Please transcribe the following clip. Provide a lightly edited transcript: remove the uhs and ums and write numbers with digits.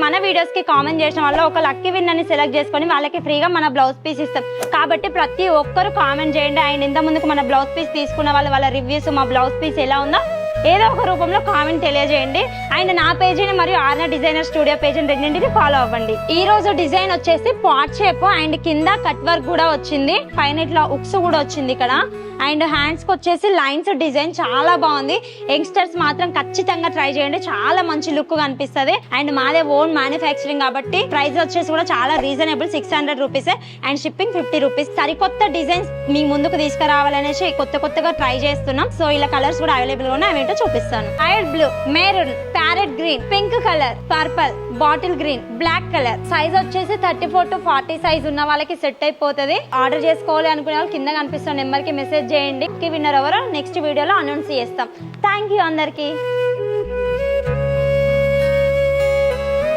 మన వీడియోస్ కి కామెంట్ చేసిన వల్ల ఒక లక్కీ విన్నర్ ని సెలెక్ట్ చేసుకొని వాళ్ళకి ఫ్రీగా మన బ్లౌజ్ పీస్ ఇస్తాం. కాబట్టి ప్రతి ఒక్కరు కామెంట్ చేయండి. అండ్ ఇంత ముందుకు మన బ్లౌజ్ పీస్ తీసుకున్న వాళ్ళ రివ్యూస్, మా బ్లౌజ్ పీస్ ఎలా ఉందో ఏదో ఒక రూపంలో కామెంట్ తెలియజేయండి. అండ్ నా పేజీని మరియు ఆర్నా డిజైనర్ స్టూడియో పేజీని రెండింటిని ఫాలో అవ్వండి. ఈ రోజు డిజైన్ వచ్చేసి పాట్ షేప్ అండ్ కింద కట్ వర్క్ కూడా వచ్చింది, పైన ఇట్లా ఉక్స్ కూడా వచ్చింది ఇక్కడ. అండ్ హ్యాండ్స్ కి వచ్చేసి లైన్స్ డిజైన్ చాలా బాగుంది. యంగ్స్టర్స్ మాత్రం ఖచ్చితంగా ట్రై చేయండి, చాలా మంచి లుక్ కనిపిస్తుంది. అండ్ మాదే ఓన్ మ్యానుఫ్యాక్చరింగ్ కాబట్టి ప్రైస్ వచ్చేసి కూడా చాలా reasonable, 600 rupees and shipping 50 rupees. సరికొత్త డిజైన్స్ మీ ముందుకు తీసుకురావాలనేసి కొత్తగా ట్రై చేస్తున్నాం. సో ఇలా కలర్స్ కూడా అవైలబుల్ గా ఉన్నాయి, చూపిస్తాను. ఐడ్ blue, maroon, parrot green, pink colour, purple, bottle green, black colour. Size వచ్చేసి 34 to 40 సైజ్ ఉన్న వాళ్ళకి సెట్ అయిపోతుంది. ఆర్డర్ చేసుకోవాలి అనుకునే వాళ్ళు కింద కనిపిస్తున్న నెంబర్ కి మెసేజ్ చేయండి. విన్నర్ ఎవరో నెక్స్ట్ వీడియోలో అనౌన్స్ చేస్తాం. థ్యాంక్ యూ అందరికి.